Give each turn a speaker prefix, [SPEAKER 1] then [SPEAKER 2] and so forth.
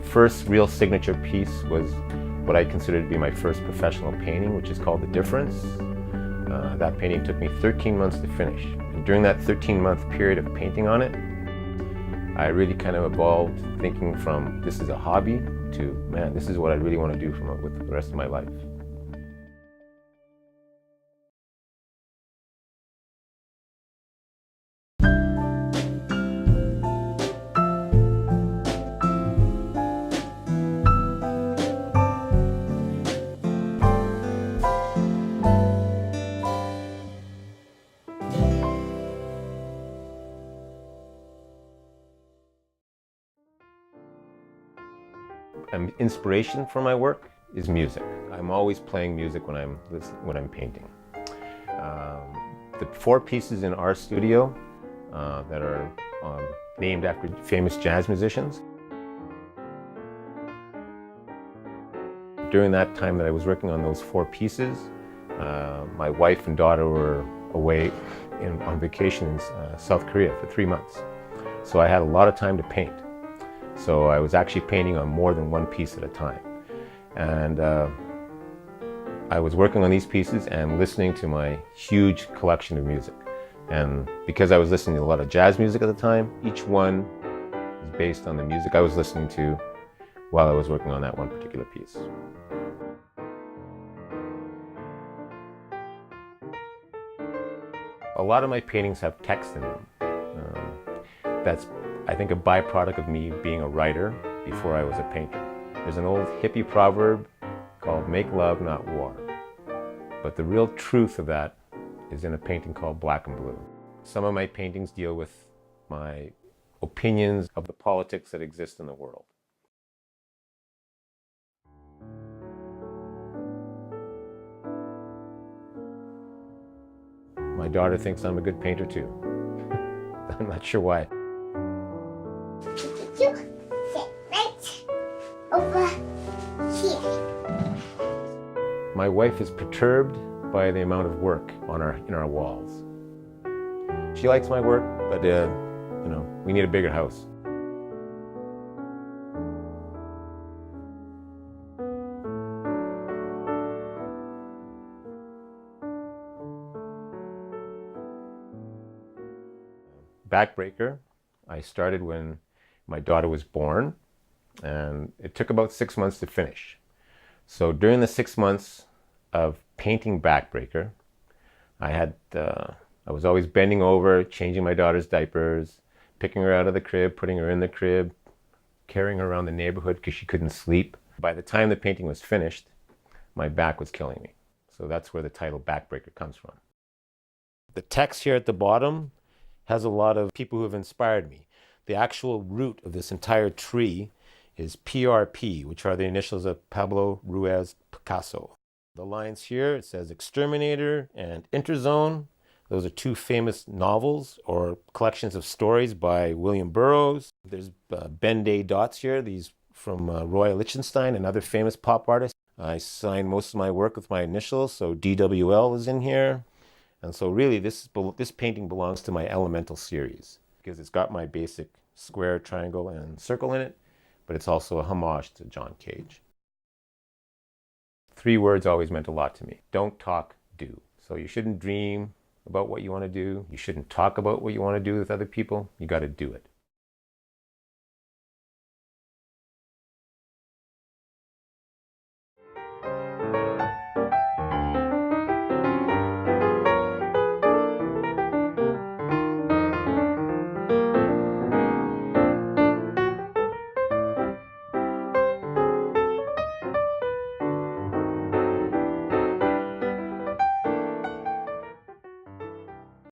[SPEAKER 1] first real signature piece was what I consider to be my first professional painting, which is called The Difference. That painting took me 13 months to finish. And during that 13-month period of painting on it, I really kind of evolved thinking from this is a hobby to, man, this is what I really want to do with the rest of my life. Inspiration for my work is music. I'm always playing music when I'm painting. The 4 pieces in our studio that are named after famous jazz musicians. During that time that I was working on those 4 pieces, my wife and daughter were away on vacation in South Korea for 3 months. So I had a lot of time to paint. So I was actually painting on more than one piece at a time. And I was working on these pieces and listening to my huge collection of music. And because I was listening to a lot of jazz music at the time, each one is based on the music I was listening to while I was working on that one particular piece. A lot of my paintings have text in them. That's, I think, a byproduct of me being a writer before I was a painter. There's an old hippie proverb called "Make love, not war." But the real truth of that is in a painting called Black and Blue. Some of my paintings deal with my opinions of the politics that exist in the world. My daughter thinks I'm a good painter too. I'm not sure why.
[SPEAKER 2] You sit right over here.
[SPEAKER 1] My wife is perturbed by the amount of work in our walls. She likes my work, but we need a bigger house. Backbreaker, I started when my daughter was born, and it took about 6 months to finish. So during the 6 months of painting Backbreaker, I was always bending over, changing my daughter's diapers, picking her out of the crib, putting her in the crib, carrying her around the neighborhood because she couldn't sleep. By the time the painting was finished, my back was killing me. So that's where the title Backbreaker comes from. The text here at the bottom has a lot of people who have inspired me. The actual root of this entire tree is PRP, which are the initials of Pablo Ruiz Picasso. The lines here, it says Exterminator and Interzone. Those are 2 famous novels or collections of stories by William Burroughs. There's Ben Day dots here, these from Roy Lichtenstein, another famous pop artist. I signed most of my work with my initials, so DWL is in here. And so really this painting belongs to my Elemental series because it's got my basic square, triangle, and circle in it, but it's also a homage to John Cage. 3 words always meant a lot to me. Don't talk, do. So you shouldn't dream about what you want to do. You shouldn't talk about what you want to do with other people. You got to do it.